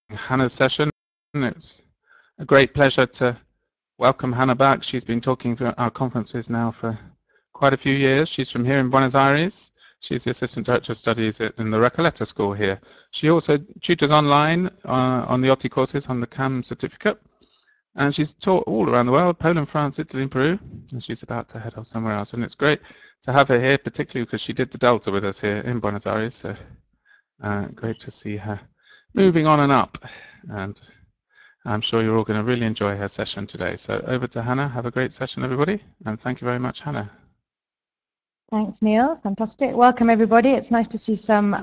Hannah's session. It's a great pleasure to welcome Hannah back. She's been talking to our conferences now for quite a few years. She's from here in Buenos Aires. She's the Assistant Director of Studies in the Recoleta School here. She also tutors online on the OTI courses on the CAM certificate. And she's taught all around the world, Poland, France, Italy, and Peru. And she's about to head off somewhere else. And it's great to have her here, particularly because she did the Delta with us here in Buenos Aires. So great to see her moving on and up. And I'm sure you're all going to really enjoy her session today. So over to Hannah. Have a great session, everybody. And thank you very much, Hannah. Thanks, Neil. Fantastic. Welcome, everybody. It's nice to see some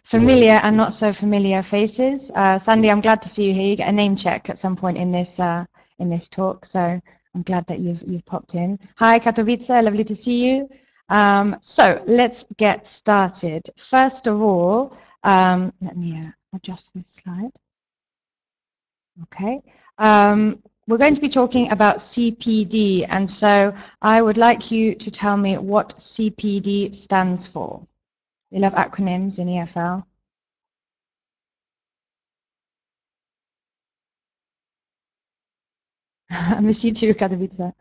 familiar and not so familiar faces. Sandy, I'm glad to see you here. You get a name check at some point in this talk, so I'm glad that you've popped in. Hi, Katowice. Lovely to see you. So let's get started. First of all, let me adjust this slide. Okay. We're going to be talking about CPD, and so I would like you to tell me what CPD stands for. We love acronyms in EFL. I miss you too, Katowice.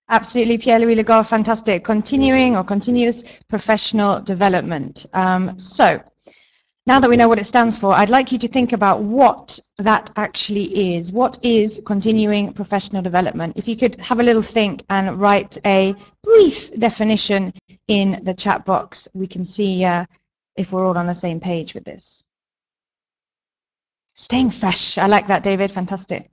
Absolutely, Pierre-Louis Legar, fantastic. Continuing or continuous professional development. So, now that we know what it stands for, I'd like you to think about what that actually is. What is continuing professional development? If you could have a little think and write a brief definition in the chat box, we can see if we're all on the same page with this. Staying fresh. I like that, David. Fantastic.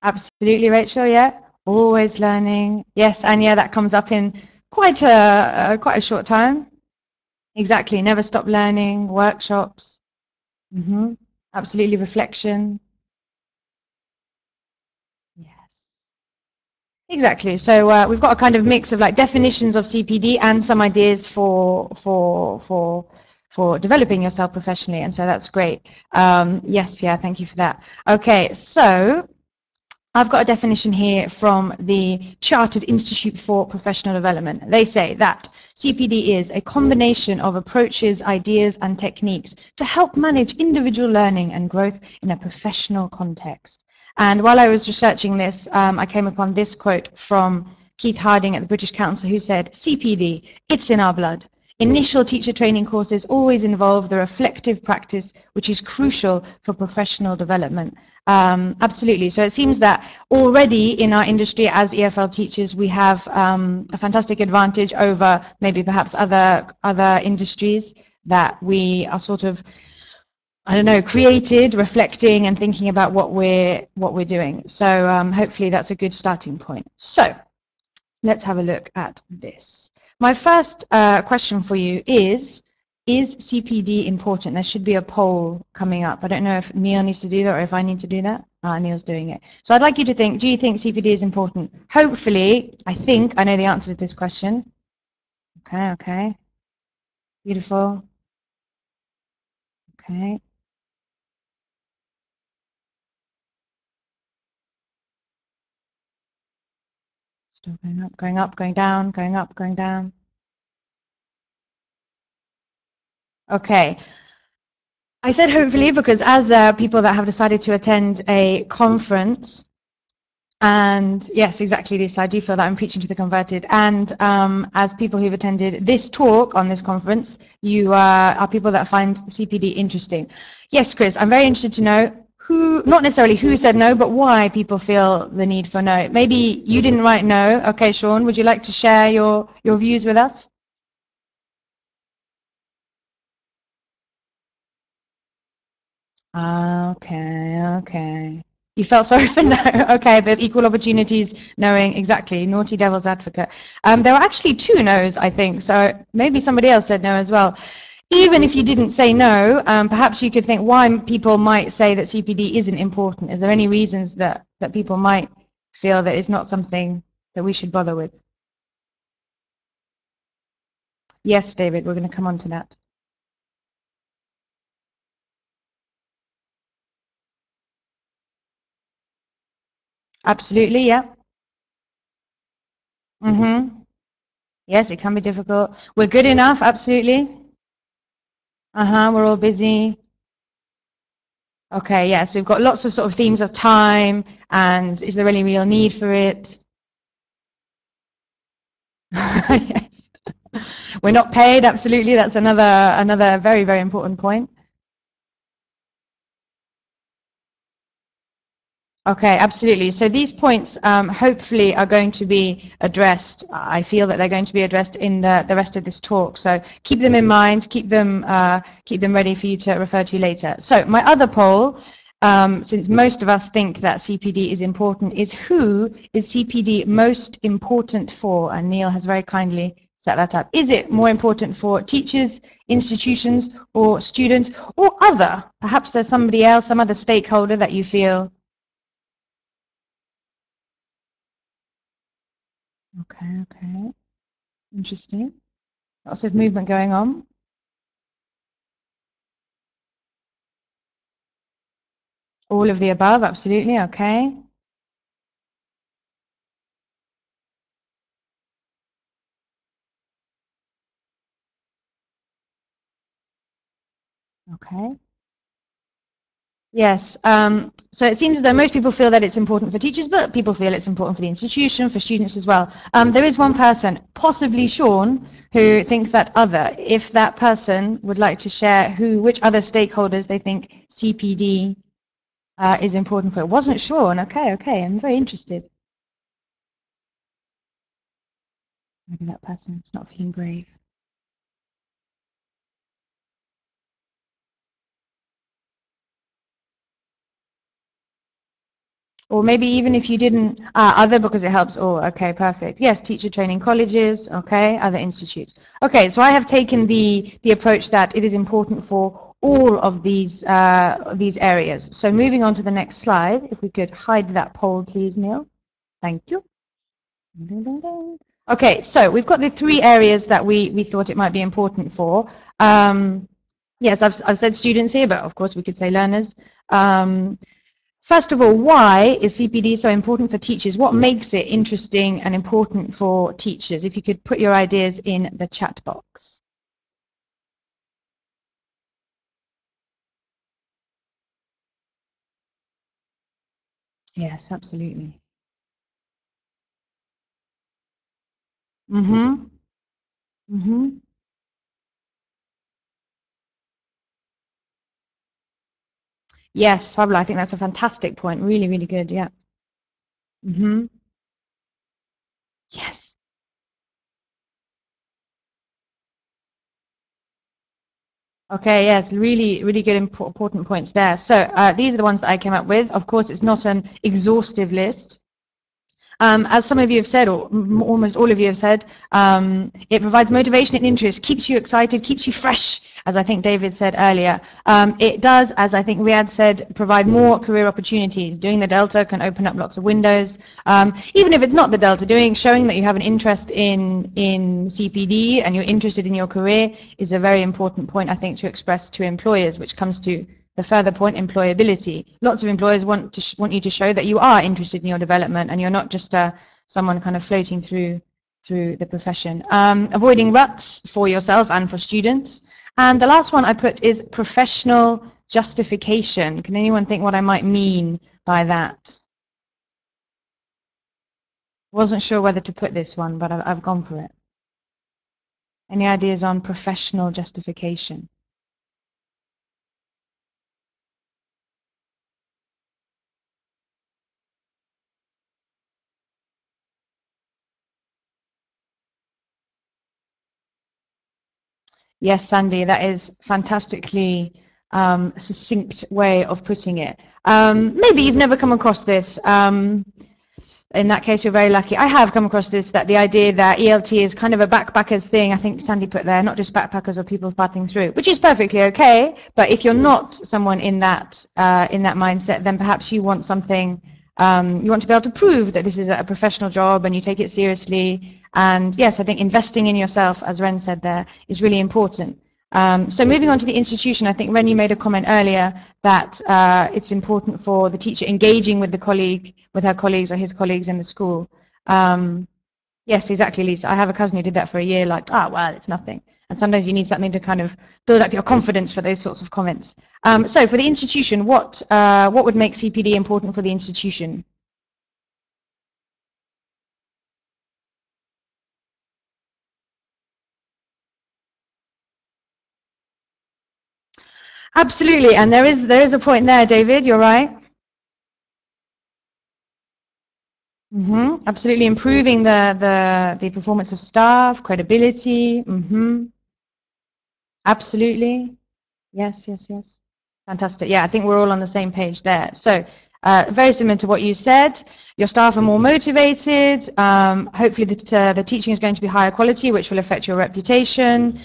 Absolutely, Rachel. Yeah. Always learning. Yes, and yeah, that comes up in quite a short time. Exactly. Never stop learning. Workshops. Absolutely, reflection. Yes. Exactly. So we've got a kind of mix of like definitions of CPD and some ideas for developing yourself professionally, and so that's great. Yes, Pierre, thank you for that. Okay, so I've got a definition here from the Chartered Institute for Professional Development. They say that CPD is a combination of approaches, ideas, and techniques to help manage individual learning and growth in a professional context. And while I was researching this, I came upon this quote from Keith Harding at the British Council, who said, "CPD, it's in our blood. Initial teacher training courses always involve the reflective practice, which is crucial for professional development." Absolutely. So it seems that already in our industry as EFL teachers, we have a fantastic advantage over maybe perhaps other industries that we are sort of, I don't know, created, reflecting and thinking about what we're doing. So hopefully that's a good starting point. So let's have a look at this. My first question for you is CPD important? There should be a poll coming up. I don't know if Neil needs to do that or if I need to do that. Neil's doing it. So I'd like you to think, do you think CPD is important? Hopefully, I think I know the answer to this question. Okay, okay. Beautiful. Okay. Still going up, going up, going down, going up, going down. Okay. I said hopefully because as people that have decided to attend a conference, and yes, exactly this, I do feel that I'm preaching to the converted. And as people who've attended this talk on this conference, you are people that find CPD interesting. Yes, Chris, I'm very interested to know who, not necessarily who said no, but why people feel the need for no. Maybe you didn't write no. Okay, Sean, would you like to share your views with us? Okay, okay. You felt sorry for no. Okay, but equal opportunities, knowing exactly, naughty devil's advocate. There were actually two no's, I think, so maybe somebody else said no as well. Even if you didn't say no, perhaps you could think why people might say that CPD isn't important. Is there any reasons that people might feel that it's not something that we should bother with? Yes, David, we're going to come on to that. Absolutely, yeah. Mm-hmm. Yes, it can be difficult. We're good enough, absolutely. We're all busy. Okay, yeah, so we've got lots of sort of themes of time, and is there any real need for it? Yes. We're not paid, absolutely. That's another very, very important point. Okay, absolutely. So these points hopefully are going to be addressed. I feel that they're going to be addressed in the rest of this talk. So keep them in mind, keep them ready for you to refer to later. So my other poll, since most of us think that CPD is important, is who is CPD most important for? And Neil has very kindly set that up. Is it more important for teachers, institutions, or students, or other? Perhaps there's somebody else, some other stakeholder that you feel. Okay, okay. Interesting. Lots of movement going on. All of the above, absolutely. Okay. Okay. Yes. So it seems as though most people feel that it's important for teachers, but people feel it's important for the institution, for students as well. There is one person, possibly Sean, who thinks that other. If that person would like to share which other stakeholders they think CPD is important for. It wasn't Sean. Okay, okay. I'm very interested. Maybe that person's not feeling brave. Or maybe even if you didn't, other because it helps all. Okay, perfect. Yes, teacher training colleges, okay, other institutes. Okay, so I have taken the approach that it is important for all of these areas. So moving on to the next slide, if we could hide that poll, please, Neil. Thank you. Okay, so we've got the three areas that we thought it might be important for. Yes, I've said students here, but of course we could say learners. First of all, why is CPD so important for teachers? What makes it interesting and important for teachers? If you could put your ideas in the chat box. Yes, absolutely. Mm-hmm. Mm-hmm. Yes, Fabula, I think that's a fantastic point. Really, really good. Yeah. Mm-hmm. Yes. Okay, yes, really, really good important points there. So these are the ones that I came up with. Of course, it's not an exhaustive list. As some of you have said, or almost all of you have said, it provides motivation and interest, keeps you excited, keeps you fresh, as I think David said earlier. It does, as I think Riyadh said, provide more career opportunities. Doing the Delta can open up lots of windows. Even if it's not the Delta, showing that you have an interest in CPD and you're interested in your career is a very important point, I think, to express to employers, which comes to the further point, employability. Lots of employers want you to show that you are interested in your development and you're not just someone kind of floating through the profession. Avoiding ruts for yourself and for students. And the last one I put is professional justification. Can anyone think what I might mean by that? Wasn't sure whether to put this one, but I've gone for it. Any ideas on professional justification? Yes, Sandy, that is fantastically succinct way of putting it. Maybe you've never come across this. In that case, you're very lucky. I have come across this, that the idea that ELT is kind of a backpackers thing, I think Sandy put there, not just backpackers or people parting through, which is perfectly okay. But if you're not someone in that mindset, then perhaps you want something, you want to be able to prove that this is a professional job and you take it seriously. And yes, I think investing in yourself, as Ren said there, is really important. So moving on to the institution, I think Ren, you made a comment earlier that it's important for the teacher engaging with her colleagues or his colleagues in the school. Yes, exactly, Lisa. I have a cousin who did that for a year, like, ah, well, it's nothing. And sometimes you need something to kind of build up your confidence for those sorts of comments. So for the institution, what would make CPD important for the institution? Absolutely, and there is a point there, David. You're right. Absolutely, improving the performance of staff, credibility. Absolutely. Yes, yes, yes. Fantastic. Yeah, I think we're all on the same page there. So, very similar to what you said, your staff are more motivated. Hopefully, the teaching is going to be higher quality, which will affect your reputation,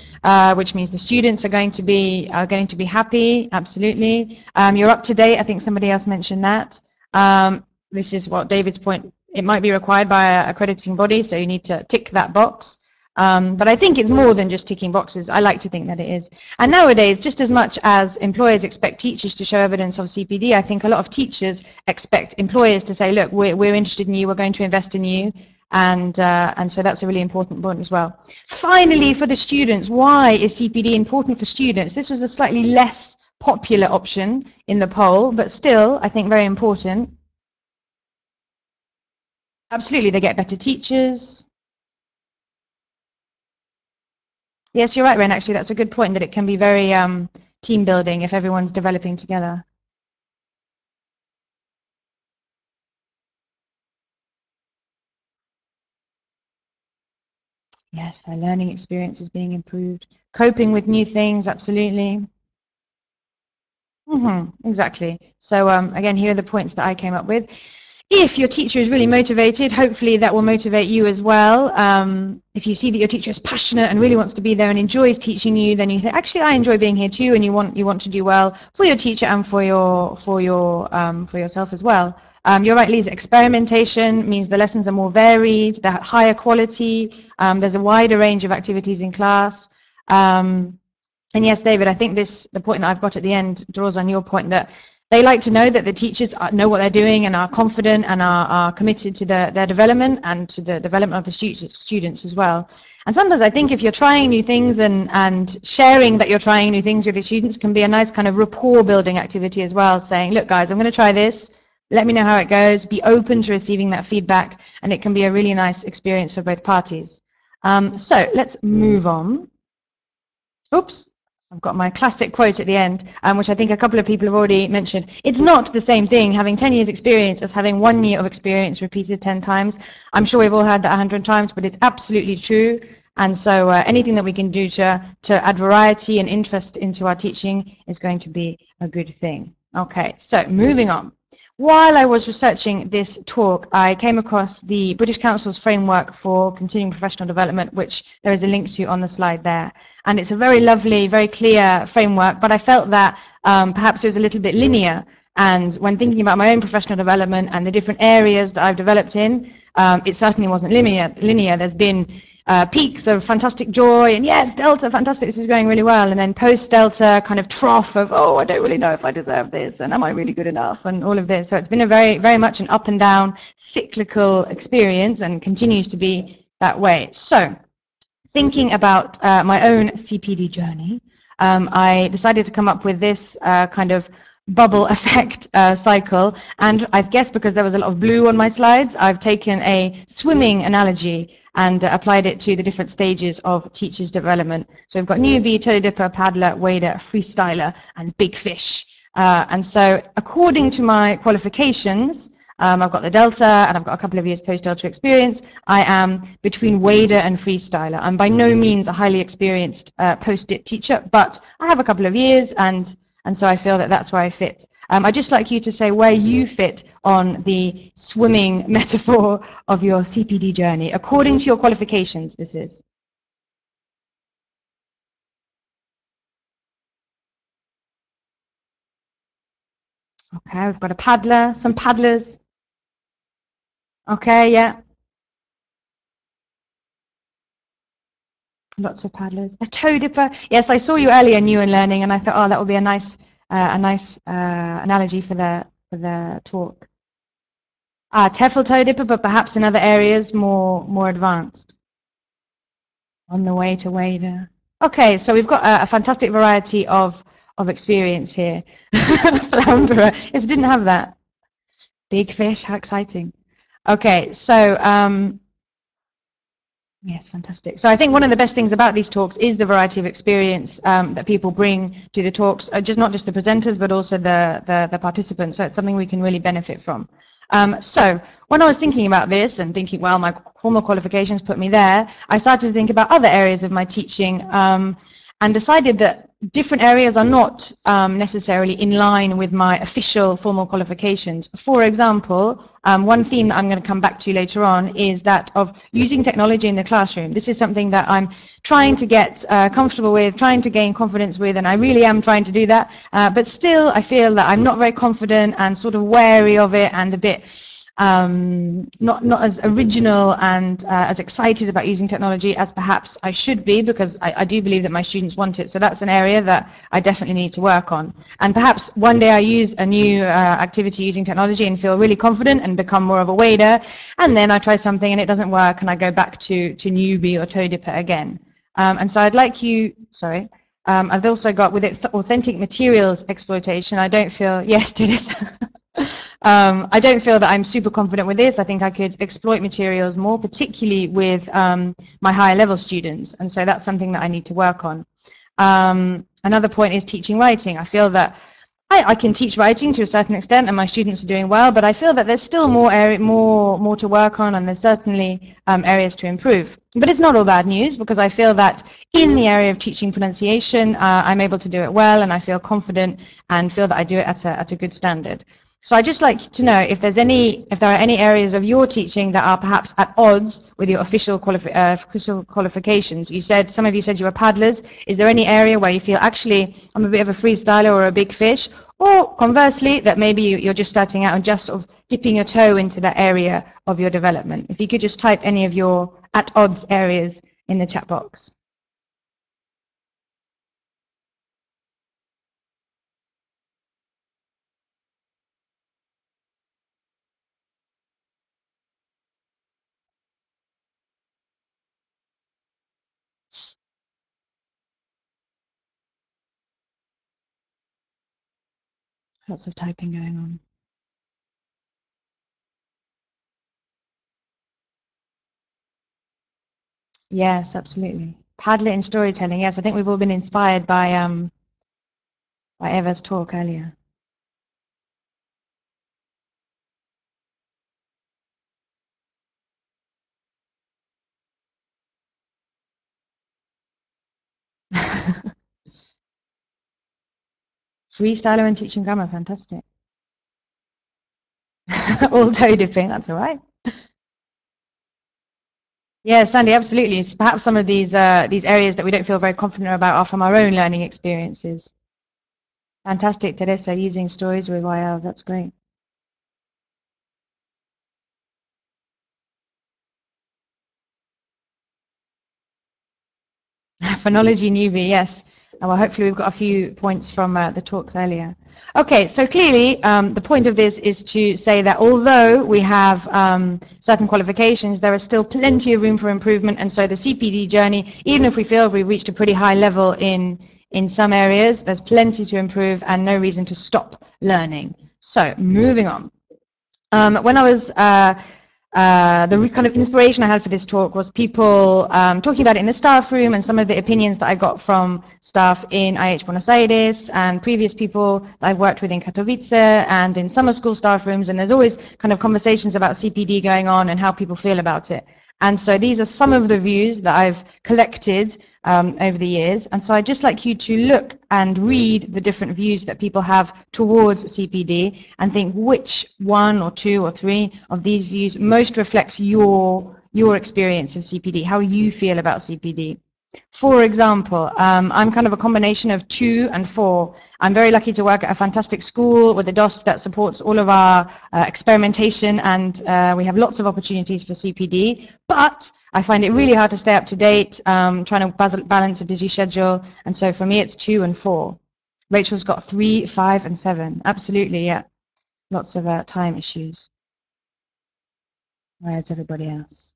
which means the students are going to be happy. Absolutely. You're up to date. I think somebody else mentioned that. This is what David's point. It might be required by a accrediting body, so you need to tick that box. But I think it's more than just ticking boxes. I like to think that it is. And nowadays, just as much as employers expect teachers to show evidence of CPD, I think a lot of teachers expect employers to say, look, we're interested in you, we're going to invest in you. And so that's a really important point as well. Finally, for the students, why is CPD important for students? This was a slightly less popular option in the poll, but still, I think very important. Absolutely, they get better teachers. Yes, you're right, Ren. Actually, that's a good point, that it can be very team building if everyone's developing together. Yes, their learning experience is being improved. Coping with new things, absolutely. Exactly. So again, here are the points that I came up with. If your teacher is really motivated, hopefully that will motivate you as well. If you see that your teacher is passionate and really wants to be there and enjoys teaching you, then you think, actually, I enjoy being here too, and you want to do well for your teacher and for yourself as well. You're right, Lisa. Experimentation means the lessons are more varied, they're higher quality. There's a wider range of activities in class. And yes, David, I think the point that I've got at the end draws on your point, that they like to know that the teachers know what they're doing and are confident and are committed to their development and to the development of the students as well. And sometimes I think if you're trying new things and sharing that you're trying new things with the students can be a nice kind of rapport building activity as well, saying, look, guys, I'm going to try this. Let me know how it goes. Be open to receiving that feedback, and it can be a really nice experience for both parties. So let's move on. Oops. I've got my classic quote at the end, which I think a couple of people have already mentioned. It's not the same thing having 10 years experience as having 1 year of experience repeated 10 times. I'm sure we've all heard that 100 times, but it's absolutely true. And so anything that we can do to add variety and interest into our teaching is going to be a good thing. Okay, so moving on. While I was researching this talk, I came across the British Council's framework for continuing professional development, which there is a link to on the slide there. And it's a very lovely, very clear framework, but I felt that perhaps it was a little bit linear. And when thinking about my own professional development and the different areas that I've developed in, it certainly wasn't linear. There's been peaks of fantastic joy, and yes, Delta, fantastic, this is going really well, and then post-Delta kind of trough of, oh, I don't really know if I deserve this, and am I really good enough, and all of this. So it's been a very, very much an up and down cyclical experience, and continues to be that way. So thinking about my own CPD journey, I decided to come up with this kind of bubble effect cycle, and I guess because there was a lot of blue on my slides, I've taken a swimming analogy and applied it to the different stages of teachers' development. So we've got newbie, toe dipper, paddler, wader, freestyler, and big fish. And so according to my qualifications, I've got the Delta and I've got a couple of years post-Delta experience. I am between wader and freestyler. I'm by no means a highly experienced post-dip teacher, but I have a couple of years, and so I feel that that's where I fit. I'd just like you to say where you fit on the swimming metaphor of your CPD journey, according to your qualifications, this is. Okay, we've got a paddler, some paddlers. Okay, yeah. Lots of paddlers. A toe dipper. Yes, I saw you earlier in New and Learning, and I thought, oh, that would be a nice analogy for the talk. TEFL toe dipper, but perhaps in other areas more advanced. On the way to wader. Okay, so we've got a fantastic variety of experience here. Flounderer. Yes, didn't have that. Big fish, how exciting. Okay, so yes, fantastic. So I think one of the best things about these talks is the variety of experience that people bring to the talks, just not just the presenters, but also the participants. So it's something we can really benefit from. So when I was thinking about this and thinking, well, my formal qualifications put me there, I started to think about other areas of my teaching and decided that different areas are not necessarily in line with my official formal qualifications. For example, one theme that I'm going to come back to later on is that of using technology in the classroom. This is something that I'm trying to get comfortable with, trying to gain confidence with, and I really am trying to do that. But still, I feel that I'm not very confident and sort of wary of it and a bit not as original and as excited about using technology as perhaps I should be, because I do believe that my students want it. So that's an area that I definitely need to work on. And perhaps one day I use a new activity using technology and feel really confident and become more of a wader, and then I try something and it doesn't work and I go back to newbie or toe dipper again. And so I'd like you, sorry, I've also got with it authentic materials exploitation. I don't feel, yes, do this. I don't feel that I'm super confident with this. I think I could exploit materials more, particularly with my higher level students. And so that's something that I need to work on. Another point is teaching writing. I feel that I can teach writing to a certain extent and my students are doing well, but I feel that there's still more to work on, and there's certainly areas to improve. But it's not all bad news, because I feel that in the area of teaching pronunciation, I'm able to do it well, and I feel confident and feel that I do it at a good standard. So I'd just like to know if there are any areas of your teaching that are perhaps at odds with your official qualifications. You said, some of you said you were paddlers. Is there any area where you feel, actually, I'm a bit of a freestyler or a big fish? Or conversely, that maybe you're just starting out and just sort of dipping your toe into that area of your development? If you could just type any of your at odds areas in the chat box. Lots of typing going on. Yes, absolutely. Padlet in storytelling. Yes, I think we've all been inspired by Eva's talk earlier. Freestyler and teaching grammar, fantastic. All toe dipping, that's all right. Yeah, Sandy, absolutely. It's perhaps some of these areas that we don't feel very confident about are from our own learning experiences. Fantastic, Teresa, using stories with YLs, that's great. Phonology newbie, yes. Well, hopefully we've got a few points from the talks earlier. Okay, so clearly the point of this is to say that although we have certain qualifications, there is still plenty of room for improvement, and so the CPD journey, even if we feel we've reached a pretty high level in some areas, there's plenty to improve and no reason to stop learning. So moving on. When I was the kind of inspiration I had for this talk was people talking about it in the staff room, and some of the opinions that I got from staff in IH Buenos Aires and previous people that I've worked with in Katowice and in summer school staff rooms, and there's always kind of conversations about CPD going on and how people feel about it. And so these are some of the views that I've collected over the years. And so I'd just like you to look and read the different views that people have towards CPD and think which one or two or three of these views most reflects your experience of CPD, how you feel about CPD. For example, I'm kind of a combination of 2 and 4. I'm very lucky to work at a fantastic school with a DOS that supports all of our experimentation, and we have lots of opportunities for CPD, but I find it really hard to stay up to date, trying to balance a busy schedule, and so for me it's 2 and 4. Rachel's got 3, 5 and 7. Absolutely, yeah. Lots of time issues. Where's everybody else?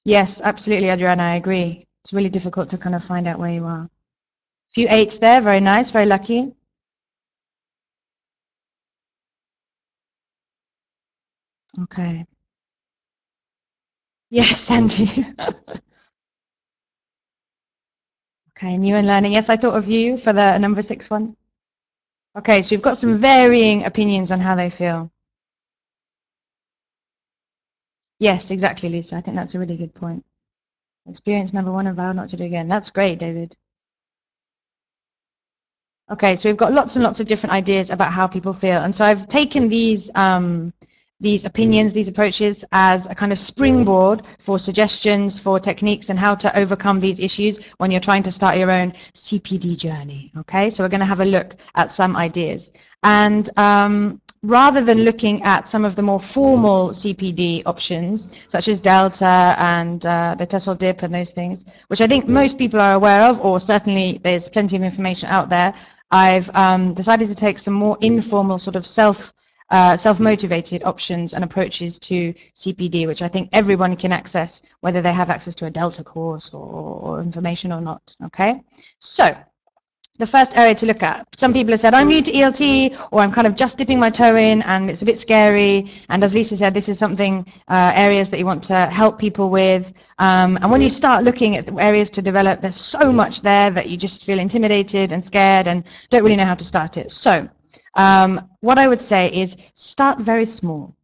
Yes, absolutely, Adriana, I agree. It's really difficult to kind of find out where you are. A few 8s there, very nice, very lucky. Okay. Yes, Sandy. Okay, new and learning. Yes, I thought of you for the number 6 one. Okay, so we've got some varying opinions on how they feel. Yes, exactly, Lisa. I think that's a really good point. Experience number 1 and vow not to do again. That's great, David. Okay, so we've got lots and lots of different ideas about how people feel. And so I've taken these opinions, these approaches as a kind of springboard for suggestions, for techniques, and how to overcome these issues when you're trying to start your own CPD journey. Okay, so we're going to have a look at some ideas. And rather than looking at some of the more formal CPD options, such as Delta and the TESOL dip and those things, which I think most people are aware of, or certainly there's plenty of information out there, I've decided to take some more informal sort of self-motivated options and approaches to CPD, which I think everyone can access, whether they have access to a Delta course or information or not. Okay, so the first area to look at. Some people have said, I'm new to ELT, or I'm kind of just dipping my toe in and it's a bit scary. And as Lisa said, this is something, areas that you want to help people with. And when you start looking at the areas to develop, there's so much there that you just feel intimidated and scared and don't really know how to start it. So what I would say is start very small.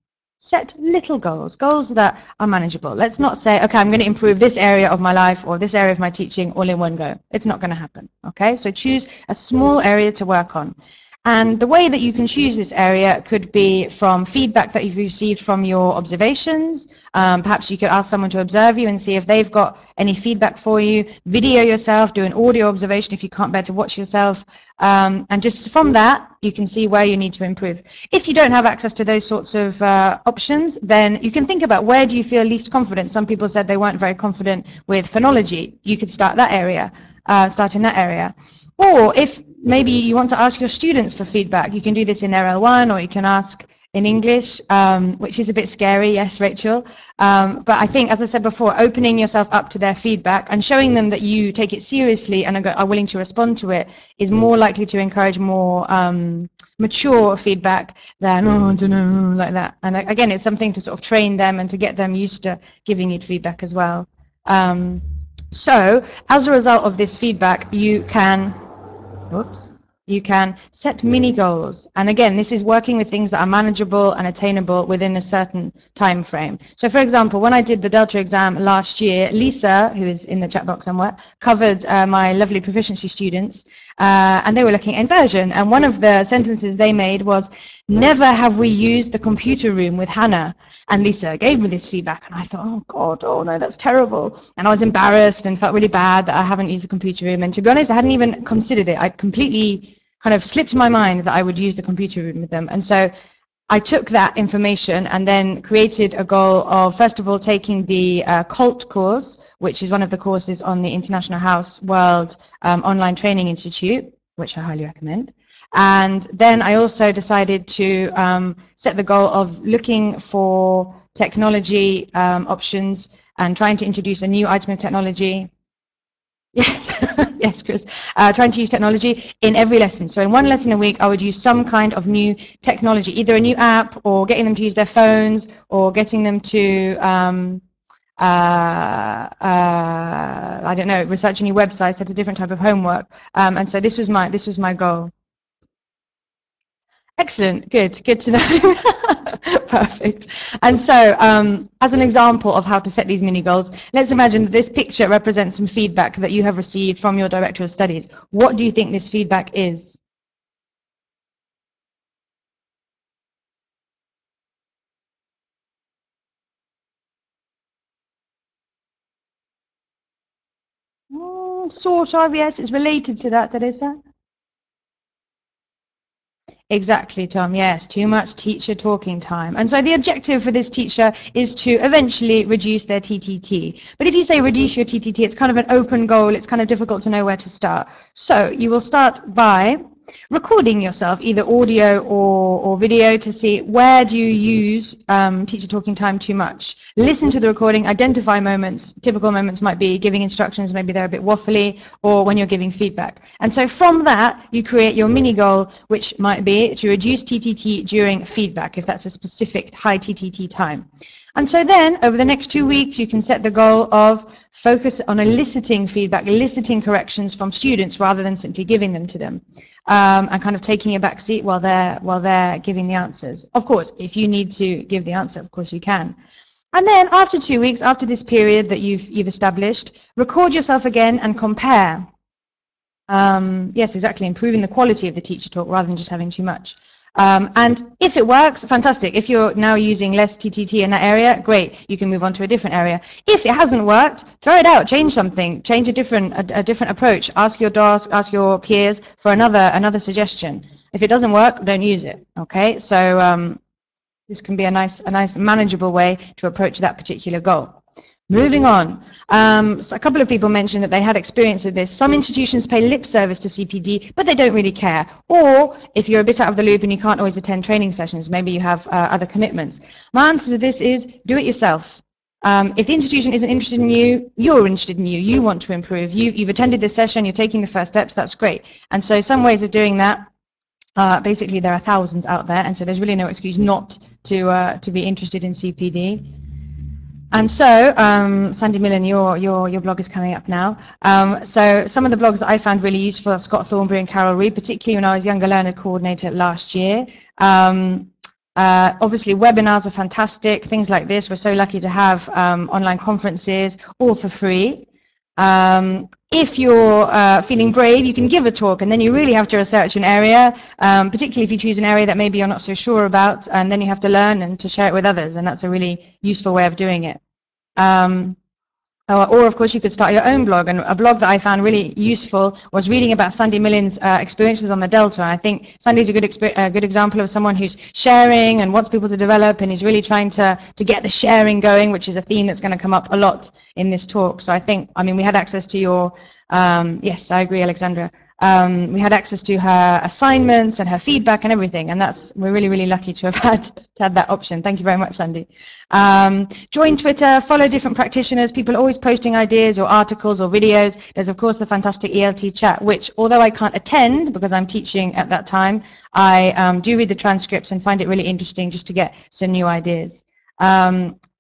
Set little goals, goals that are manageable. Let's not say, okay, I'm going to improve this area of my life or this area of my teaching all in one go. It's not going to happen. Okay, so choose a small area to work on. And the way that you can choose this area could be from feedback that you've received from your observations. Perhaps you could ask someone to observe you and see if they've got any feedback for you. Video yourself, do an audio observation if you can't bear to watch yourself. And just from that, you can see where you need to improve. If you don't have access to those sorts of options, then you can think about where do you feel least confident. Some people said they weren't very confident with phonology. You could start that area, start in that area. Or if maybe you want to ask your students for feedback, you can do this in their L1 or you can ask in English, which is a bit scary, yes, Rachel. But I think, as I said before, opening yourself up to their feedback and showing them that you take it seriously and are willing to respond to it is more likely to encourage more mature feedback than, oh, I don't know, like that. And again, it's something to sort of train them and to get them used to giving you feedback as well. So, as a result of this feedback, you can set mini goals. And again, this is working with things that are manageable and attainable within a certain time frame. So for example, when I did the Delta exam last year, Lisa, who is in the chat box somewhere, covered my lovely proficiency students, and they were looking at inversion. And one of the sentences they made was, never have we used the computer room with Hannah. And Lisa gave me this feedback, and I thought, oh God, oh no, that's terrible. And I was embarrassed and felt really bad that I haven't used the computer room. And to be honest, I hadn't even considered it. I'd completely kind of slipped my mind that I would use the computer room with them. And so I took that information and then created a goal of, first of all, taking the COLT course, which is one of the courses on the International House World Online Training Institute, which I highly recommend. And then I also decided to set the goal of looking for technology options and trying to introduce a new item of technology. Yes, yes, Chris. Trying to use technology in every lesson. So in one lesson a week, I would use some kind of new technology, either a new app or getting them to use their phones or getting them to, I don't know, research a new website, set a different type of homework. And so this was my goal. Excellent, good to know. Perfect. And so, as an example of how to set these mini goals, let's imagine that this picture represents some feedback that you have received from your Director of Studies. What do you think this feedback is? Sort of, yes, it's related to that, Teresa. Exactly, Tom, yes, too much teacher talking time. And so the objective for this teacher is to eventually reduce their TTT. But if you say reduce your TTT, it's kind of an open goal, it's kind of difficult to know where to start. So you will start by recording yourself, either audio or video, to see where do you use teacher talking time too much. Listen to the recording, identify moments. Typical moments might be giving instructions, maybe they're a bit waffly, or when you're giving feedback. And so from that, you create your mini goal, which might be to reduce TTT during feedback, if that's a specific high TTT time. And so then, over the next 2 weeks, you can set the goal of focus on eliciting feedback, eliciting corrections from students rather than simply giving them to them, and kind of taking a back seat while they're giving the answers. Of course, if you need to give the answer, of course you can. And then after 2 weeks, after this period that you've established, record yourself again and compare. Yes, exactly, improving the quality of the teacher talk rather than just having too much. And if it works, fantastic. If you're now using less TTT in that area, great, you can move on to a different area. If it hasn't worked, throw it out, change something, change a different approach. Ask your DOS, ask your peers for another suggestion. If it doesn't work, don't use it. Okay, so this can be a nice manageable way to approach that particular goal. Moving on, so a couple of people mentioned that they had experience of this. Some institutions pay lip service to CPD, but they don't really care. Or if you're a bit out of the loop and you can't always attend training sessions, maybe you have other commitments. My answer to this is do it yourself. If the institution isn't interested in you, you're interested in you. You want to improve. You've attended this session, you're taking the first steps, that's great. And so some ways of doing that, basically there are thousands out there, and so there's really no excuse not to be interested in CPD. And so, Sandy Millen, your blog is coming up now. So some of the blogs that I found really useful are Scott Thornbury and Carol Reed, particularly when I was Younger Learner Coordinator last year. Obviously, webinars are fantastic, things like this. We're so lucky to have online conferences, all for free. If you're feeling brave, you can give a talk, and then you really have to research an area, particularly if you choose an area that maybe you're not so sure about, and then you have to learn and to share it with others, and that's a really useful way of doing it. Or of course, you could start your own blog, and a blog that I found really useful was reading about Sandy Millen's experiences on the Delta. I think Sandy's a good example of someone who's sharing and wants people to develop, and is really trying to get the sharing going, which is a theme that's going to come up a lot in this talk. So I mean, we had access to your, yes, I agree, Alexandra. We had access to her assignments and her feedback and everything, and we're really lucky to have had that option. Thank you very much, Sandy. Join Twitter, follow different practitioners. People are always posting ideas or articles or videos. There's of course the fantastic ELT chat, which although I can't attend because I'm teaching at that time, I do read the transcripts and find it really interesting just to get some new ideas.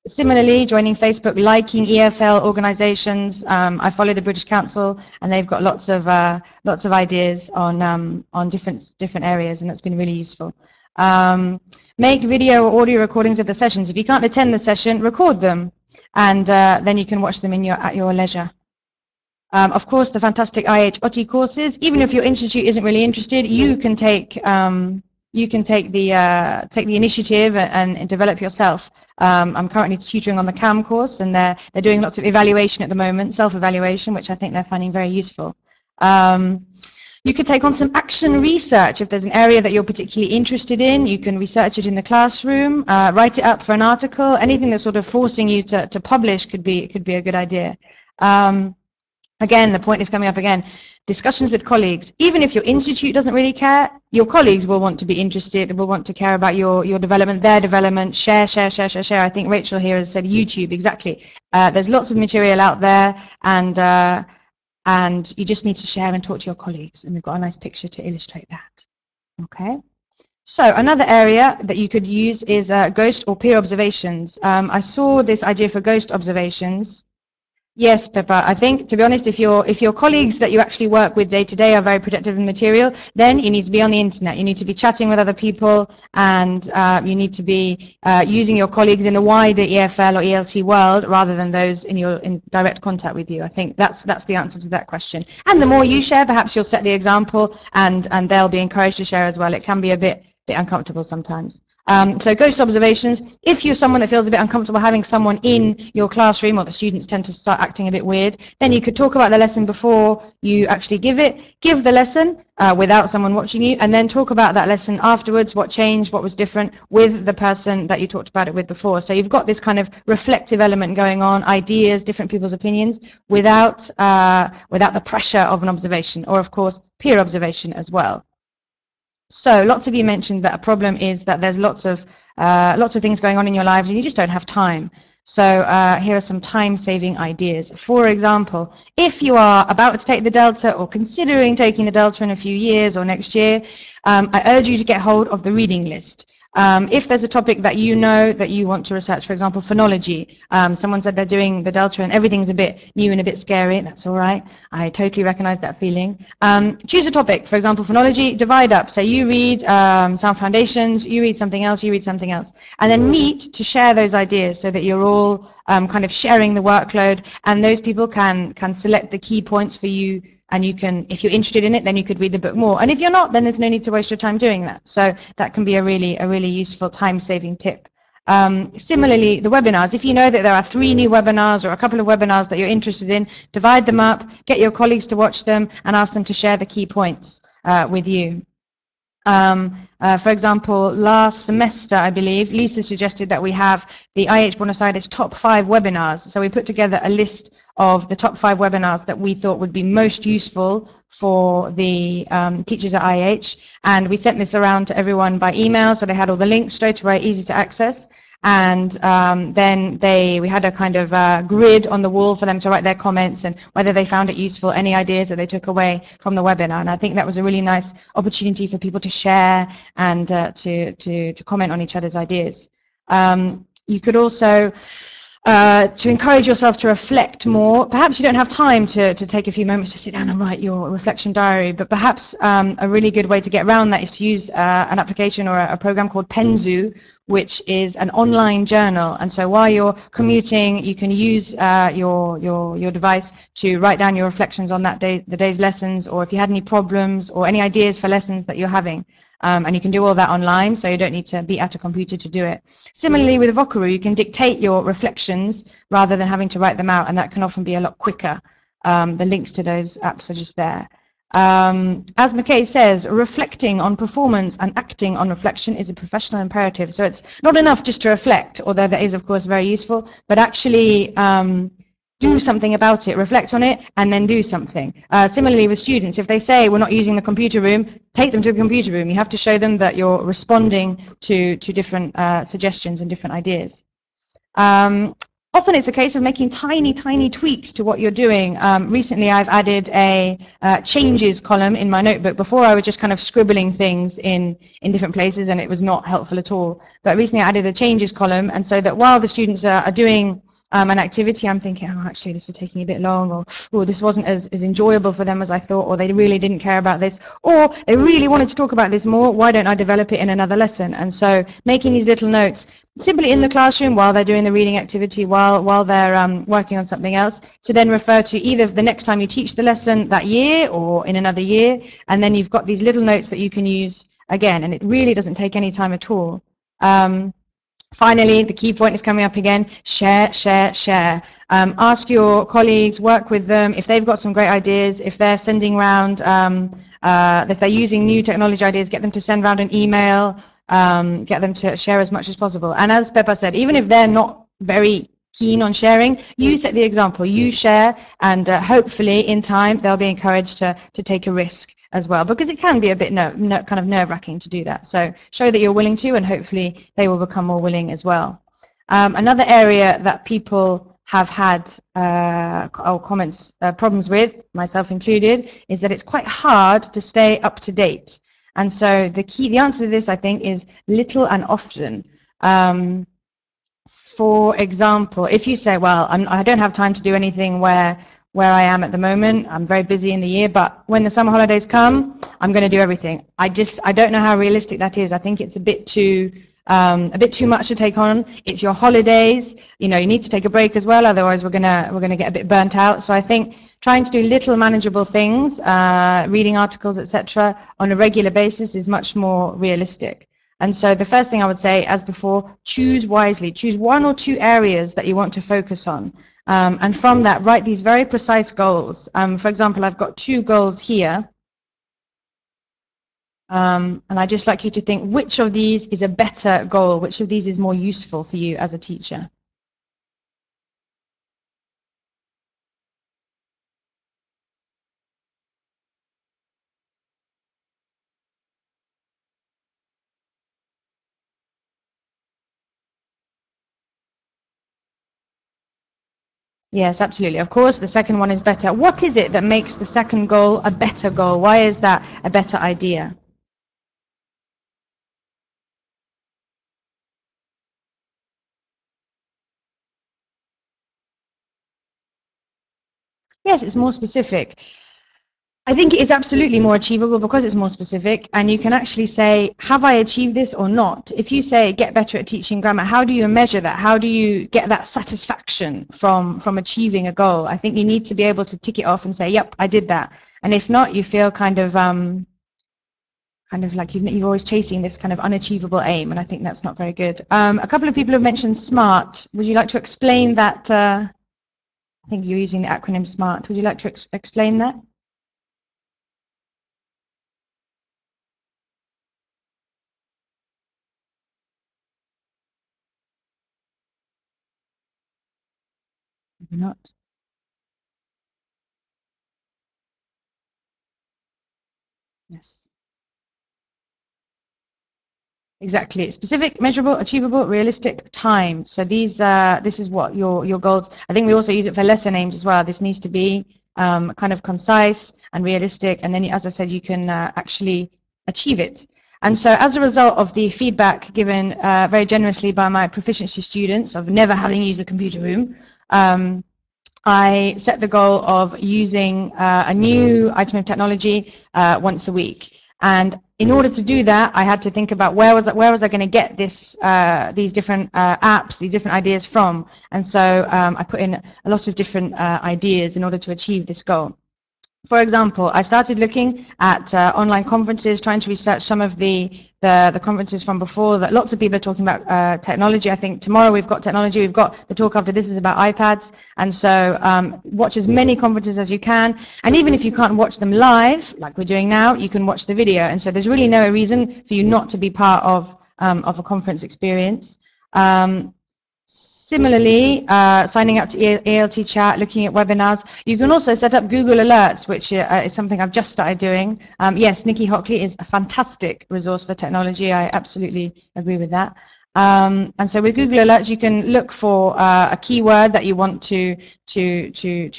Similarly, joining Facebook, liking EFL organisations. I follow the British Council, and they've got lots of ideas on different areas, and that's been really useful. Make video or audio recordings of the sessions. If you can't attend the session, record them, and then you can watch them at your leisure. Of course, the fantastic IH/OT courses. Even if your institute isn't really interested, you can take the initiative and develop yourself. I'm currently tutoring on the CAM course, and they're doing lots of evaluation at the moment, self-evaluation, which I think they're finding very useful. You could take on some action research. If there's an area that you're particularly interested in, you can research it in the classroom, write it up for an article. Anything that's sort of forcing you to publish could be a good idea. Again, the point is coming up again. Discussions with colleagues. Even if your institute doesn't really care, your colleagues will want to be interested, will want to care about your development, their development. Share. I think Rachel here has said YouTube, exactly. There's lots of material out there, and you just need to share and talk to your colleagues. And we've got a nice picture to illustrate that. Okay. So another area that you could use is ghost or peer observations. I saw this idea for ghost observations. Yes, Pippa. I think, to be honest, if your colleagues that you actually work with day to day are very protective of material, then you need to be on the internet. You need to be chatting with other people, and you need to be using your colleagues in the wider EFL or ELT world rather than those in direct contact with you. I think that's the answer to that question. And the more you share, perhaps you'll set the example, and they'll be encouraged to share as well. It can be a bit uncomfortable sometimes. So ghost observations, if you're someone that feels a bit uncomfortable having someone in your classroom, or the students tend to start acting a bit weird, then you could talk about the lesson before you actually give the lesson without someone watching you, and then talk about that lesson afterwards, what changed, what was different with the person that you talked about it with before. So you've got this kind of reflective element going on, ideas, different people's opinions, without the pressure of an observation, or of course peer observation as well. So lots of you mentioned that a problem is that there's lots of things going on in your lives and you just don't have time. So here are some time-saving ideas. For example, if you are about to take the Delta or considering taking the Delta in a few years or next year, I urge you to get hold of the reading list. If there's a topic that you know that you want to research, for example, phonology, someone said they're doing the Delta and everything's a bit new and a bit scary. That's all right. I totally recognize that feeling. Choose a topic, for example, phonology, divide up. So you read sound foundations, you read something else, you read something else. And then meet to share those ideas so that you're all kind of sharing the workload, and those people can select the key points for you. And you can, if you're interested in it, then you could read the book more. And if you're not, then there's no need to waste your time doing that. So that can be a really useful time-saving tip. Similarly, the webinars. If you know that there are 3 new webinars or a couple of webinars that you're interested in, divide them up, get your colleagues to watch them, and ask them to share the key points with you. For example, last semester, I believe, Lisa suggested that we have the IH Buenos Aires top 5 webinars. So we put together a list of the top 5 webinars that we thought would be most useful for the teachers at IH. And we sent this around to everyone by email, so they had all the links straight away, easy to access. And then we had a kind of grid on the wall for them to write their comments and whether they found it useful, any ideas that they took away from the webinar. And I think that was a really nice opportunity for people to share and to comment on each other's ideas. You could also, to encourage yourself to reflect more, perhaps you don't have time to take a few moments to sit down and write your reflection diary, but perhaps a really good way to get around that is to use an application or a program called Penzu, which is an online journal. And so while you're commuting, you can use your device to write down your reflections on that day, the day's lessons, or if you had any problems or any ideas for lessons that you're having. And you can do all that online, so you don't need to be at a computer to do it. Similarly, with Vocaroo, you can dictate your reflections rather than having to write them out, and that can often be a lot quicker. The links to those apps are just there. As McKay says, reflecting on performance and acting on reflection is a professional imperative. So it's not enough just to reflect, although that is, of course, very useful, but actually do something about it, reflect on it, and then do something. Similarly with students, if they say we're not using the computer room, take them to the computer room. You have to show them that you're responding to different suggestions and different ideas. Often it's a case of making tiny tweaks to what you're doing. Recently I've added a changes column in my notebook. Before I was just kind of scribbling things in different places and it was not helpful at all. But recently I added a changes column, and so that while the students are doing an activity, I'm thinking, oh, actually this is taking a bit long, or oh, this wasn't as enjoyable for them as I thought, or they really didn't care about this, or they really wanted to talk about this more, why don't I develop it in another lesson? And so making these little notes simply in the classroom while they're doing the reading activity, while they're working on something else, to then refer to either the next time you teach the lesson that year or in another year, and then you've got these little notes that you can use again, and it really doesn't take any time at all. Finally, the key point is coming up again: share. Ask your colleagues, work with them. If they've got some great ideas, if they're sending around, if they're using new technology ideas, get them to send around an email, get them to share as much as possible. And as Peppa said, even if they're not very keen on sharing, you set the example, you share, and hopefully in time they'll be encouraged to take a risk as well, because it can be a bit kind of nerve-wracking to do that. So show that you're willing to, and hopefully they will become more willing as well. Another area that people have had problems with, myself included, is that it's quite hard to stay up to date. And so the answer to this, I think, is little and often. For example, if you say, well, I don't have time to do anything where I am at the moment, I'm very busy in the year, but when the summer holidays come, I'm going to do everything. I don't know how realistic that is. I think it's a bit too much to take on. It's your holidays, you need to take a break as well, otherwise we're gonna get a bit burnt out. So I think trying to do little manageable things, reading articles, etc., on a regular basis is much more realistic. And so the first thing I would say, as before, choose wisely. Choose 1 or 2 areas that you want to focus on. And from that, write these very precise goals. For example, I've got 2 goals here. And I'd just like you to think, which of these is a better goal? Which of these is more useful for you as a teacher? Yes, absolutely. Of course, the second one is better. What is it that makes the second goal a better goal? Why is that a better idea? Yes, it's more specific. I think it is absolutely more achievable because it's more specific, and you can actually say, have I achieved this or not? If you say, get better at teaching grammar, how do you measure that? How do you get that satisfaction from achieving a goal? I think you need to be able to tick it off and say, yep, I did that. And if not, you feel kind of like you're always chasing this kind of unachievable aim, and I think that's not very good. A couple of people have mentioned SMART. Would you like to explain that? I think you're using the acronym SMART. Would you like to explain that? Maybe not. Yes. Exactly. Specific, measurable, achievable, realistic, time. So this is what your goals. I think we also use it for lesson aims as well. This needs to be kind of concise and realistic, and then, as I said, you can actually achieve it. And so, as a result of the feedback given very generously by my proficiency students of never having used a computer room, I set the goal of using a new item of technology once a week. And in order to do that, I had to think about where was I going to get these different apps, these different ideas from. And so I put in a lot of different ideas in order to achieve this goal. For example, I started looking at online conferences, trying to research some of the conferences from before. That lots of people are talking about technology. I think tomorrow we've got technology. We've got the talk after this is about iPads. And so watch as many conferences as you can. And even if you can't watch them live, like we're doing now, you can watch the video. And so there's really no reason for you not to be part of a conference experience. Similarly, signing up to ELT chat, looking at webinars. You can also set up Google Alerts, which is something I've just started doing. Yes, Nikki Hockley is a fantastic resource for technology. I absolutely agree with that. And so with Google Alerts, you can look for a keyword that you want to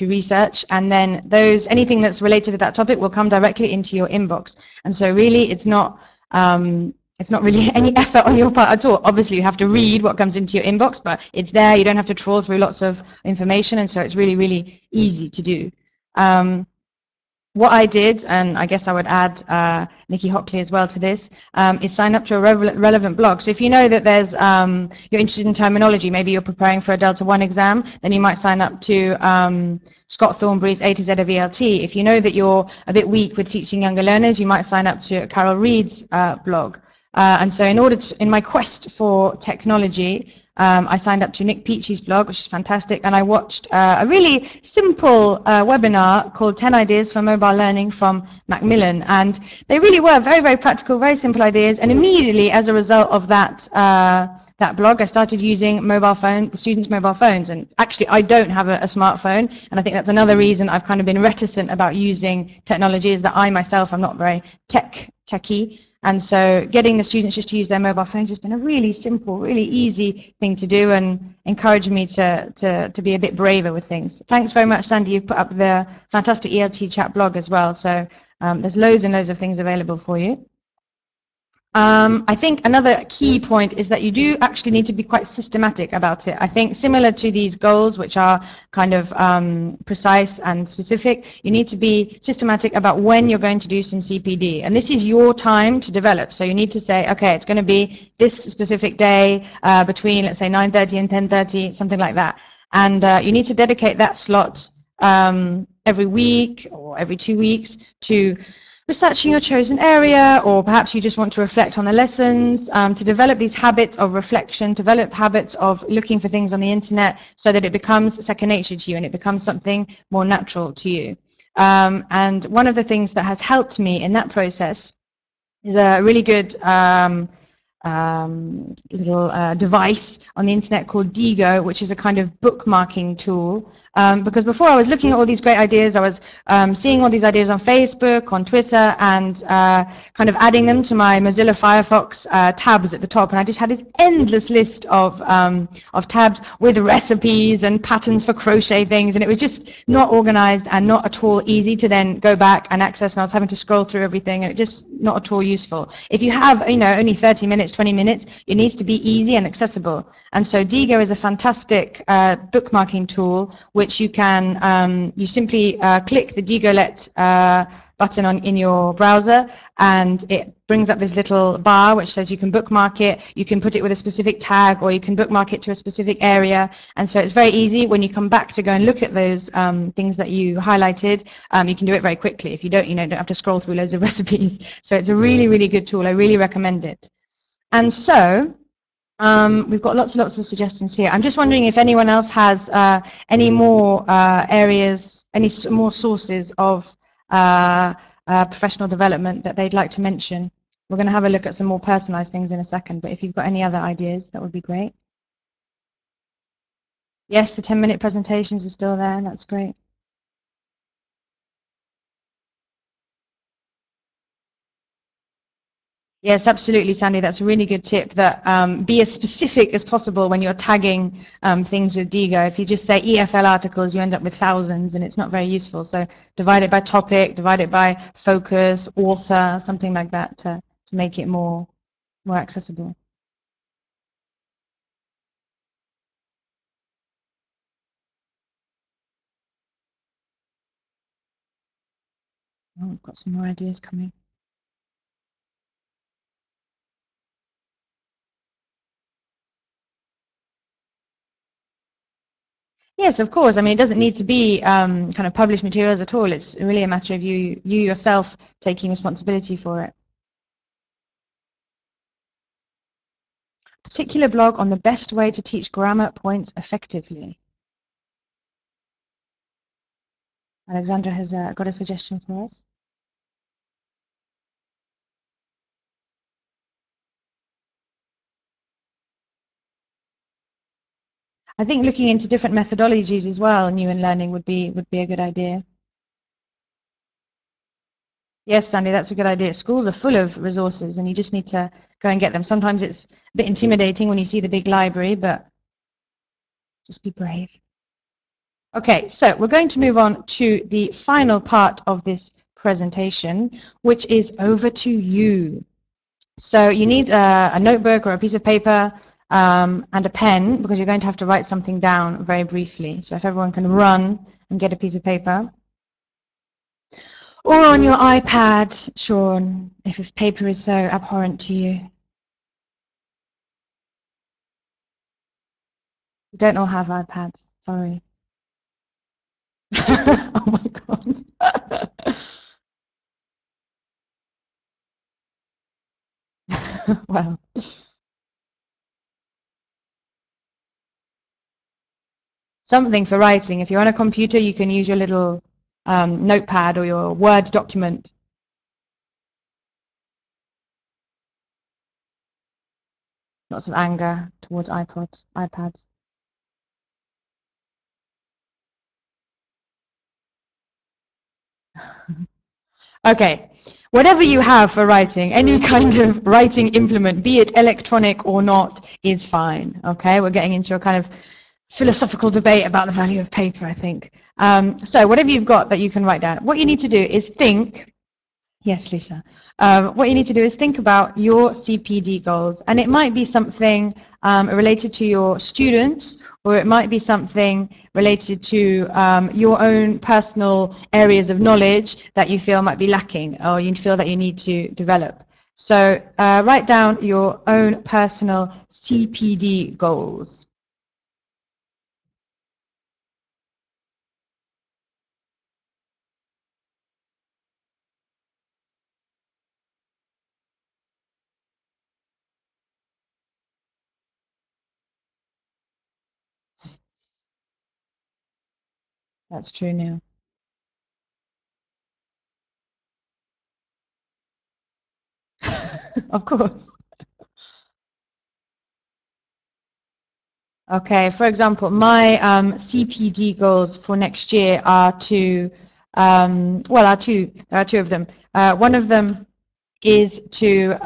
research, and then anything that's related to that topic will come directly into your inbox. And so really, it's not really any effort on your part at all. Obviously, you have to read what comes into your inbox, but it's there. You don't have to trawl through lots of information, and so it's really, really easy to do. What I did, and I guess I would add Nikki Hockley as well to this, is sign up to a relevant blog. So if you know that you're interested in terminology, maybe you're preparing for a Delta 1 exam, then you might sign up to Scott Thornbury's A to Z of ELT. If you know that you're a bit weak with teaching younger learners, you might sign up to Carol Reed's blog. And so in my quest for technology, I signed up to Nick Peachy's blog, which is fantastic, and I watched a really simple webinar called 10 Ideas for Mobile Learning from Macmillan, and they really were very, very practical, very simple ideas, and immediately as a result of that blog, I started using the students' mobile phones, and actually I don't have a smartphone, and I think that's another reason I've kind of been reticent about using technology, is that I myself am not very techy. And so getting the students just to use their mobile phones has been a really simple, really easy thing to do, and encouraged me to be a bit braver with things. Thanks very much, Sandy. You've put up the fantastic ELT chat blog as well. So there's loads and loads of things available for you. I think another key point is that you do actually need to be quite systematic about it. I think similar to these goals, which are kind of precise and specific, you need to be systematic about when you're going to do some CPD. And this is your time to develop. So you need to say, okay, it's going to be this specific day between, let's say, 9:30 and 10:30, something like that. And you need to dedicate that slot every week or every 2 weeks to researching your chosen area, or perhaps you just want to reflect on the lessons, to develop these habits of reflection, develop habits of looking for things on the internet, so that it becomes second nature to you and it becomes something more natural to you. And one of the things that has helped me in that process is a really good little device on the internet called Diigo, which is a kind of bookmarking tool. Because before I was looking at all these great ideas, I was seeing all these ideas on Facebook, on Twitter, and kind of adding them to my Mozilla Firefox tabs at the top. And I just had this endless list of tabs with recipes and patterns for crochet things. And it was just not organized and not at all easy to then go back and access. And I was having to scroll through everything, and it just not at all useful. If you have, only 30 minutes, 20 minutes, it needs to be easy and accessible. And so Diigo is a fantastic bookmarking tool, which you can, you simply click the Diigo button in your browser, and it brings up this little bar which says you can bookmark it, you can put it with a specific tag, or you can bookmark it to a specific area. And so it's very easy. When you come back to go and look at those things that you highlighted, you can do it very quickly. If you don't, don't have to scroll through loads of recipes. So it's a really, really good tool. I really recommend it. And so we've got lots and lots of suggestions here. I'm just wondering if anyone else has any more areas, any more sources of professional development that they'd like to mention. We're going to have a look at some more personalized things in a second, but if you've got any other ideas, that would be great. Yes, the 10-minute presentations are still there. That's great. Yes, absolutely, Sandy. That's a really good tip, that be as specific as possible when you're tagging things with Diigo. If you just say EFL articles, you end up with thousands, and it's not very useful. So divide it by topic, divide it by focus, author, something like that to make it more accessible. Oh, I've got some more ideas coming. Yes, of course. I mean, it doesn't need to be kind of published materials at all. It's really a matter of you yourself taking responsibility for it. Particular blog on the best way to teach grammar points effectively. Alexandra has got a suggestion for us. I think looking into different methodologies as well, new in learning, would be a good idea. Yes, Sandy, that's a good idea. Schools are full of resources, and you just need to go and get them. Sometimes it's a bit intimidating when you see the big library, but just be brave. Okay, so we're going to move on to the final part of this presentation, which is over to you. So you need a notebook or a piece of paper and a pen, because you're going to have to write something down very briefly. So if everyone can run and get a piece of paper. Or on your iPad, Sean, if paper is so abhorrent to you. We don't all have iPads, sorry. Oh my God. Well. Something for writing. If you're on a computer, you can use your little notepad or your Word document. Lots of anger towards iPads. Okay, whatever you have for writing, any kind of writing implement, be it electronic or not, is fine. Okay, we're getting into a kind of philosophical debate about the value of paper, I think. So whatever you've got that you can write down, what you need to do is think. Yes, Lisa. What you need to do is think about your CPD goals, and it might be something related to your students, or it might be something related to your own personal areas of knowledge that you feel might be lacking, or you feel that you need to develop. So write down your own personal CPD goals. That's true now. Of course. Okay, for example, my CPD goals for next year are to, there are two of them. One of them is to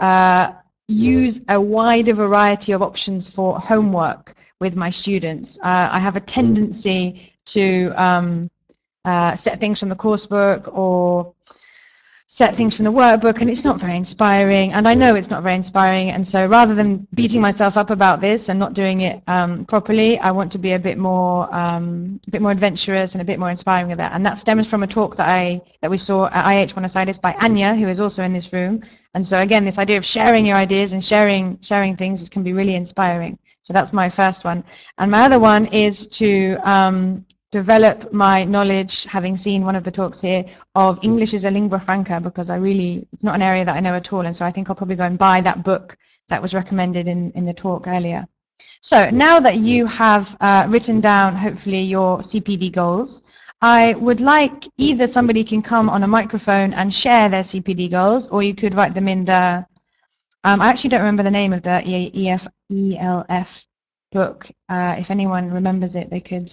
use a wider variety of options for homework with my students. I have a tendency to set things from the coursebook or set things from the workbook, and it's not very inspiring, and I know it's not very inspiring, and so rather than beating myself up about this and not doing it properly, I want to be a bit more adventurous and a bit more inspiring with that. And that stems from a talk that we saw at IH Buenos Aires by Anya, who is also in this room. And so again, this idea of sharing your ideas and sharing things can be really inspiring. So that's my first one. And my other one is to develop my knowledge, having seen one of the talks here, of English as a lingua franca, because it's not an area that I know at all, and so I think I'll probably go and buy that book that was recommended in the talk earlier. So now that you have written down, hopefully, your CPD goals, I would like either somebody can come on a microphone and share their CPD goals, or you could write them in the, I actually don't remember the name of the ELF book. If anyone remembers it, they could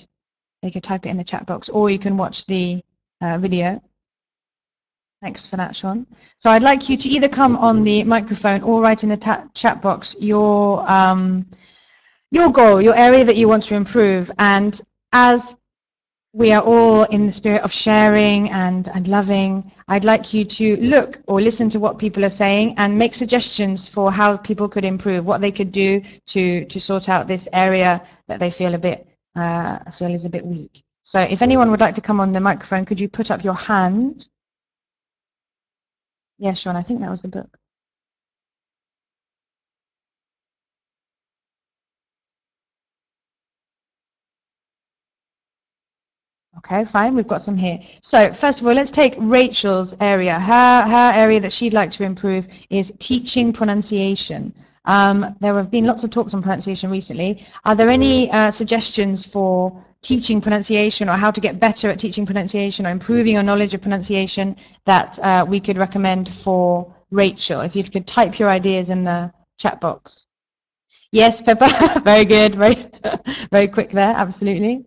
type it in the chat box, or you can watch the video. Thanks for that, Sean. So I'd like you to either come on the microphone or write in the chat box your goal, your area that you want to improve. And as we are all in the spirit of sharing and loving, I'd like you to look or listen to what people are saying and make suggestions for how people could improve, what they could do to sort out this area that they feel is a bit weak. So if anyone would like to come on the microphone, could you put up your hand? Yeah, Sean, I think that was the book. Okay, fine, we've got some here. So first of all, let's take Rachel's area. Her area that she'd like to improve is teaching pronunciation. There have been lots of talks on pronunciation recently. Are there any suggestions for teaching pronunciation, or how to get better at teaching pronunciation, or improving your knowledge of pronunciation that we could recommend for Rachel? If you could type your ideas in the chat box. Yes, Peppa, very good, very quick there, absolutely.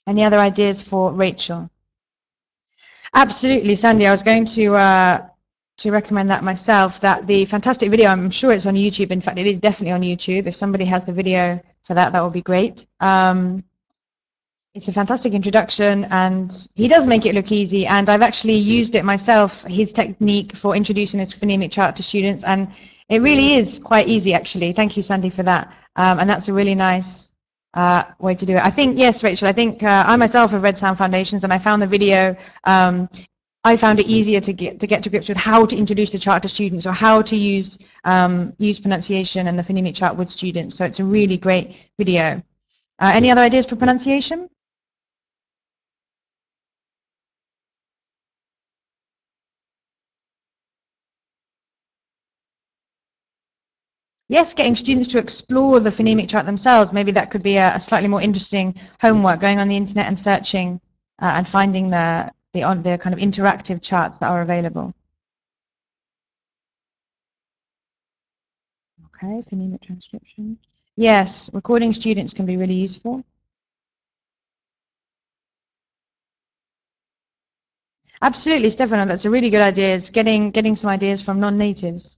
Any other ideas for Rachel? Absolutely, Sandy. I was going to recommend that myself, that the fantastic video, I'm sure it's on YouTube. In fact, it is definitely on YouTube. If somebody has the video for that, that would be great. It's a fantastic introduction, and he does make it look easy, and I've actually used it myself, his technique for introducing this phonemic chart to students, and it really is quite easy, actually. Thank you, Sandy, for that. And that's a really nice way to do it. I think, yes, Rachel, I think I myself have read Sound Foundations, and I found the video, I found it easier to get to grips with how to introduce the chart to students, or how to use pronunciation and the phonemic chart with students. So it's a really great video. Any other ideas for pronunciation? Yes, getting students to explore the phonemic chart themselves. Maybe that could be a slightly more interesting homework, going on the internet and searching and finding the kind of interactive charts that are available. Okay, phonemic transcription. Yes, recording students can be really useful. Absolutely, Stefano, that's a really good idea. Is getting some ideas from non-natives.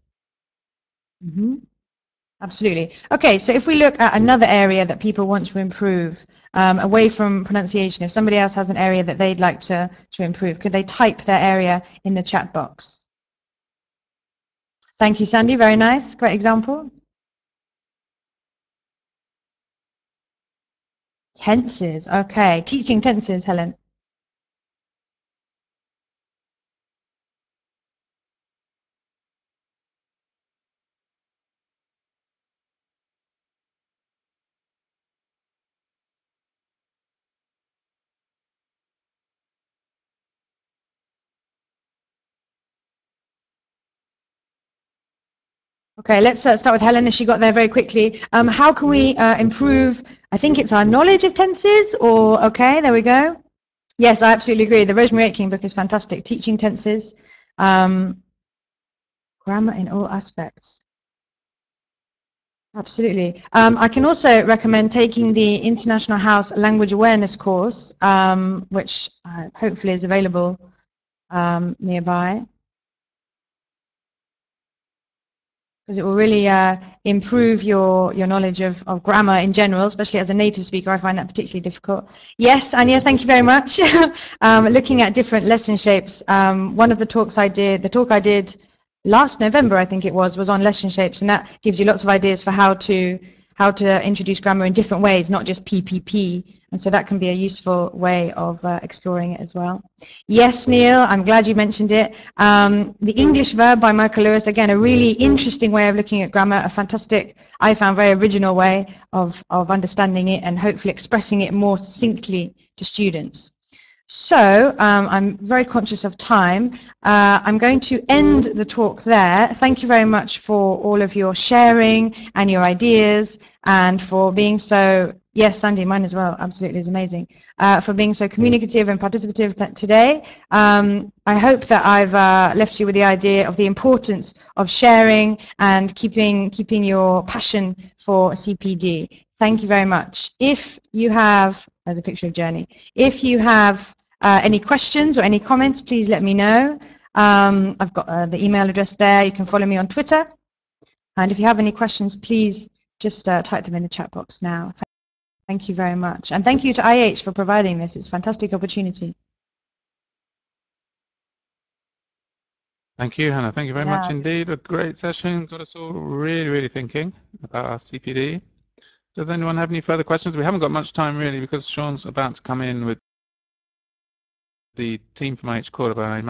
Absolutely. Okay, so if we look at another area that people want to improve, away from pronunciation, if somebody else has an area that they'd like to improve, could they type their area in the chat box? Thank you, Sandy. Very nice. Great example. Tenses. Okay, teaching tenses, Helen. Okay, let's start with Helen, as she got there very quickly. How can we improve, I think it's our knowledge of tenses, or, okay, there we go. Yes, I absolutely agree. The Rosemary Aitken book is fantastic. Teaching tenses. Grammar in all aspects. Absolutely. I can also recommend taking the International House Language Awareness course, which hopefully is available nearby, because it will really improve your knowledge of grammar in general, especially as a native speaker. I find that particularly difficult. Yes, Anya, thank you very much. Looking at different lesson shapes, one of the talk I did last November, I think it was on lesson shapes, and that gives you lots of ideas for how to introduce grammar in different ways, not just PPP, and so that can be a useful way of exploring it as well. Yes, Neil, I'm glad you mentioned it. The English Verb by Michael Lewis, again, a really interesting way of looking at grammar, a fantastic, I found, very original way of understanding it and hopefully expressing it more succinctly to students. So I'm very conscious of time. I'm going to end the talk there. Thank you very much for all of your sharing and your ideas, and for being so, yes, Sandy, mine as well, absolutely, is amazing, for being so communicative and participative today. I hope that I've left you with the idea of the importance of sharing and keeping your passion for CPD. Thank you very much. If you have, there's a picture of Journey, if you have any questions or any comments, please let me know. I've got the email address there. You can follow me on Twitter. And if you have any questions, please just type them in the chat box now. Thank you very much. And thank you to IH for providing this. It's a fantastic opportunity. Thank you, Hannah. Thank you very much indeed. A great session. Got us all really, really thinking about our CPD. Does anyone have any further questions? We haven't got much time, really, because Sean's about to come in with the team from IH Cordoba.